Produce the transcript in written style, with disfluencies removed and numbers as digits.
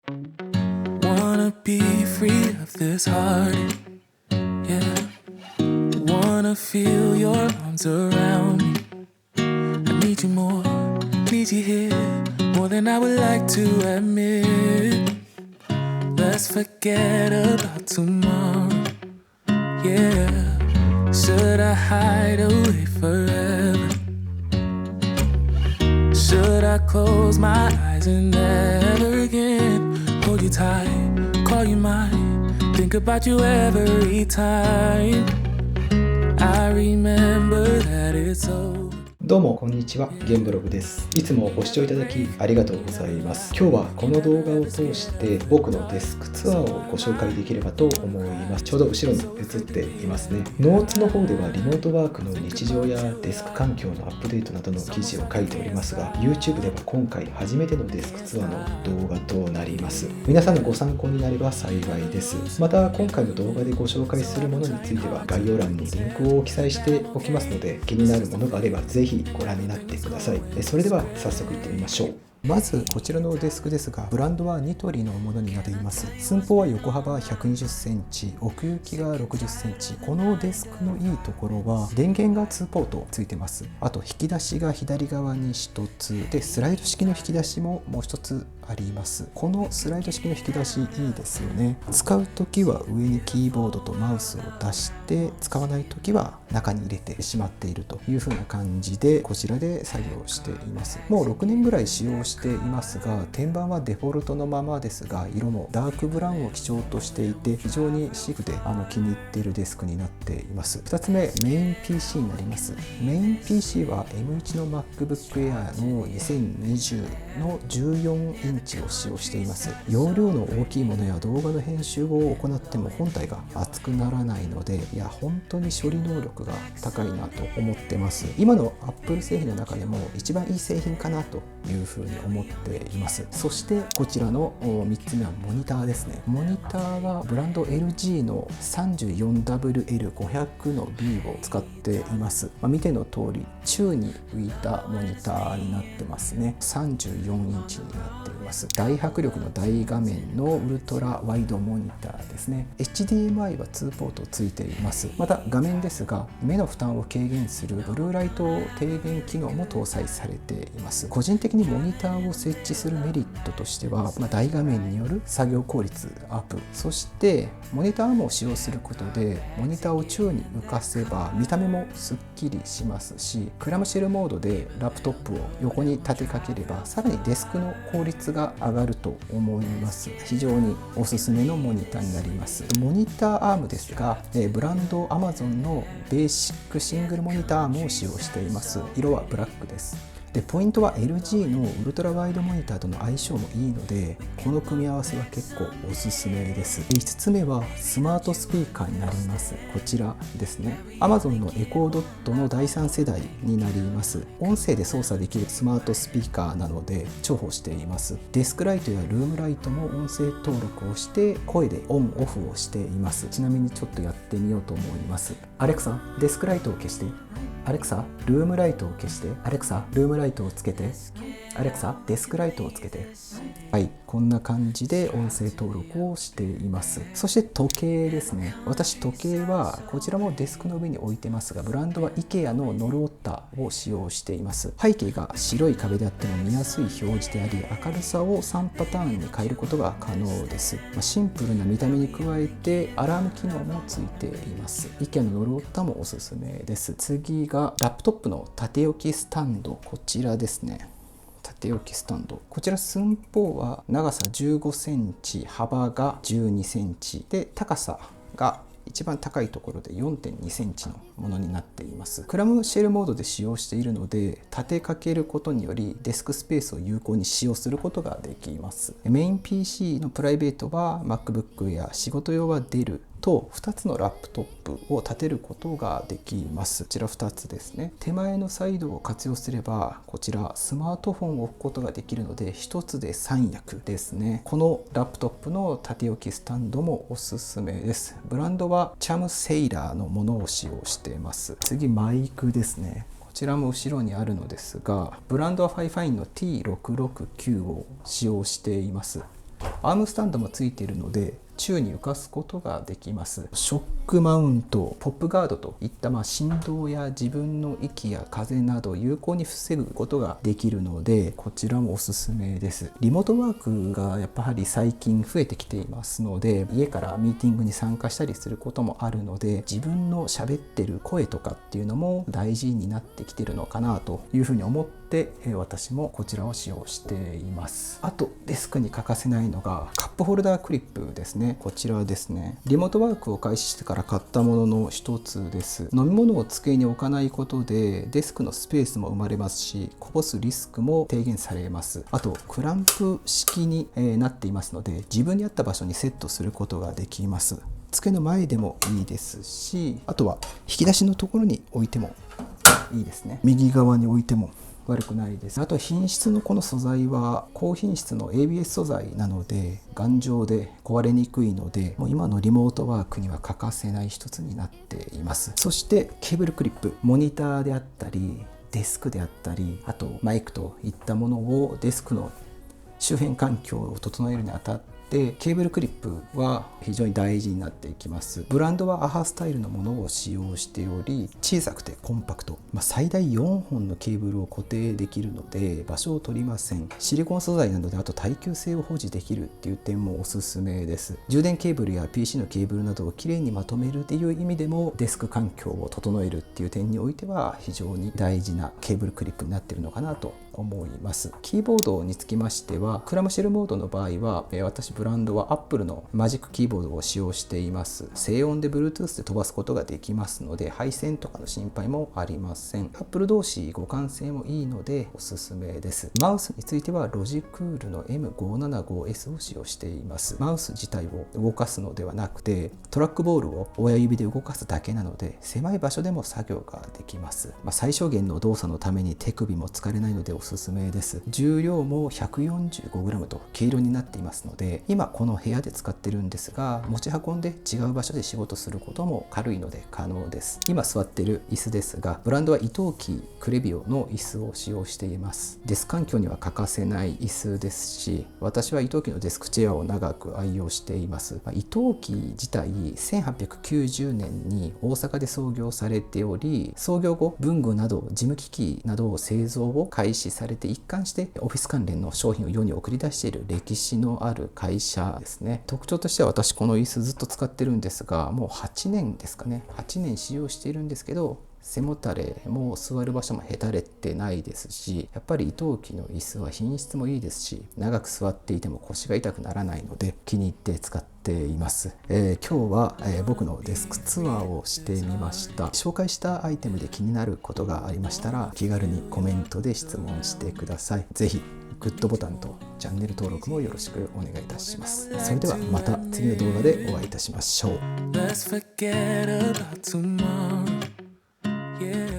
Wanna be free of this heart, yeah. Wanna feel your arms around me. I need you more, need you here, more than I would like to admit. Let's forget about tomorrow, yeah. Should I hide away forever? Should I close my eyes and never again hold you tight, call you mine, think about you every time I remember that it's over。どうもこんにちは、ゲンブログです。いつもご視聴いただきありがとうございます。今日はこの動画を通して僕のデスクツアーをご紹介できればと思います。ちょうど後ろに映っていますね。ノーツの方ではリモートワークの日常やデスク環境のアップデートなどの記事を書いておりますが、 YouTube では今回初めてのデスクツアーの動画となります。皆さんのご参考になれば幸いです。また今回の動画でご紹介するものについては概要欄にリンクを記載しておきますので、気になるものがあればぜひご覧になってください。それでは早速いってみましょう。まずこちらのデスクですが、ブランドはニトリのものになっています。寸法は横幅120センチ、奥行きが60センチ。このデスクのいいところは電源が2ポートついてます。あと引き出しが左側に1つで、スライド式の引き出しももう1つあります。このスライド式の引き出しいいですよね。使うときは上にキーボードとマウスを出して、使わないときは中に入れてしまっているという風な感じで、こちらで作業しています。もう6年ぐらい使用していますが、天板はデフォルトのままですが、色もダークブラウンを基調としていて、非常にシックで気に入っているデスクになっています。2つ目、メイン PC になります。メイン PC は M1 の MacBook Air の2020の14インチを使用しています。容量の大きいものや動画の編集を行っても本体が熱くならないので、いや本当に処理能力が高いなと思ってます。今の Apple 製品の中でも一番いい製品かなというふうに思っています。そしてこちらの3つ目はモニターですね。モニターはブランド LG の 34WL500 の B を使っています。見ての通り宙に浮いたモニターになってますね。34インチになっています。大迫力の大画面のウルトラワイドモニターですね。 HDMI は2ポートついています。また画面ですが、目の負担を軽減するブルーライト低減機能も搭載されています。個人的にモニターを設置するメリットとしては、大画面による作業効率アップ、そしてモニターも使用することで、モニターを宙に浮かせば見た目もすっきりしますし、クラムシェルモードでラップトップを横に立てかければ、さらにデスクの効率が上がると思います。非常におすすめのモニターになります。モニターアームですが、ブランド Amazon のベーシックシングルモニターアームを使用しています。色はブラックです。でポイントは LG のウルトラワイドモニターとの相性もいいので、この組み合わせは結構おすすめです。5つ目はスマートスピーカーになります。こちらですね。 Amazon のエコードットの第3世代になります。音声で操作できるスマートスピーカーなので重宝しています。デスクライトやルームライトも音声登録をして声でオンオフをしています。ちなみにちょっとやってみようと思います。アレクサ、デスクライトを消して。アレクサ、ルームライトを消して。アレクサ、ルームライトをつけて。アレクサ、デスクライトをつけて。はい、こんな感じで音声登録をしています。そして時計ですね。私時計はこちらもデスクの上に置いてますが、ブランドは IKEA のノルオッタを使用しています。背景が白い壁であっても見やすい表示であり、明るさを3パターンに変えることが可能です。シンプルな見た目に加えてアラーム機能もついています。 IKEA のノルオッタもおすすめです。次がラップトップの縦置きスタンド。こちらですね。縦置きスタンド、こちら寸法は長さ15センチ、幅が12センチで、高さが一番高いところで 4.2 センチのものになっています。クラムシェルモードで使用しているので、立てかけることによりデスクスペースを有効に使用することができます。メイン PC のプライベートは MacBook や仕事用は Dellと2つのラップトップを立てることができます。こちら2つですね。手前のサイドを活用すれば、こちらスマートフォンを置くことができるので、1つで3役ですね。このラップトップの縦置きスタンドもおすすめです。ブランドはチャムセイラーのものを使用しています。次、マイクですね。こちらも後ろにあるのですが、ブランドはファイファインの T669 を使用しています。アームスタンドもついているので宙に浮かすことができます。ショックマウント、ポップガードといった振動や自分の息や風など有効に防ぐことができるので、こちらもおすすめです。リモートワークがやっぱり最近増えてきていますので、家からミーティングに参加したりすることもあるので、自分の喋ってる声とかっていうのも大事になってきてるのかなというふうに思って私もこちらを使用しています。あとデスクに欠かせないのがカップホルダークリップですね。こちらですね、リモートワークを開始してから買ったものの一つです。飲み物を机に置かないことでデスクのスペースも生まれますし、こぼすリスクも低減されます。あとクランプ式になっていますので、自分に合った場所にセットすることができます。机の前でもいいですし、あとは引き出しのところに置いてもいいですね。右側に置いても悪くないです。あと品質のこの素材は高品質の ABS 素材なので頑丈で壊れにくいので、もう今のリモートワークには欠かせない一つになっています。そしてケーブルクリップ、モニターであったりデスクであったり、あとマイクといったものをデスクの周辺環境を整えるにあたってケーブルクリップは非常に大事になっていきます。ブランドはアハスタイルのものを使用しており、小さくてコンパクト、最大4本のケーブルを固定できるので場所を取りません。シリコン素材なので、あと耐久性を保持できるっていう点もおすすめです。充電ケーブルや PC のケーブルなどをきれいにまとめるっていう意味でも、デスク環境を整えるっていう点においては非常に大事なケーブルクリップになっているのかなと思います。キーボードにつきましては、クラムシェルモードの場合は私ブランドは Apple のマジックキーボードを使用しています。静音で Bluetooth で飛ばすことができますので、配線とかの心配もありません。Apple 同士互換性もいいのでおすすめです。マウスについてはロジクールの M575S を使用しています。マウス自体を動かすのではなくて、トラックボールを親指で動かすだけなので狭い場所でも作業ができます。最小限の動作のために手首も疲れないのでおすすめです。重量も 145g と軽量になっていますので、今この部屋で使ってるんですが、持ち運んで違う場所で仕事することも軽いので可能です。今座っている椅子ですが、ブランドはイトーキクレビオの椅子を使用しています。デスク環境には欠かせない椅子ですし、私はイトーキのデスクチェアを長く愛用しています。イトーキ自体1890年に大阪で創業されており、創業後文具など事務機器などを製造を開始されて、一貫してオフィス関連の商品を世に送り出している歴史のある会社ですね。特徴としては、私この椅子ずっと使ってるんですが、もう8年ですかね、8年使用しているんですけど、背もたれも座る場所もへたれてないですし、やっぱりイトーキの椅子は品質もいいですし、長く座っていても腰が痛くならないので気に入って使っています。今日は、僕のデスクツアーをしてみました。紹介したアイテムで気になることがありましたら、気軽にコメントで質問してください。ぜひグッドボタンとチャンネル登録もよろしくお願いいたします。それではまた次の動画でお会いいたしましょう。Let's forget about tomorrow. Yeah.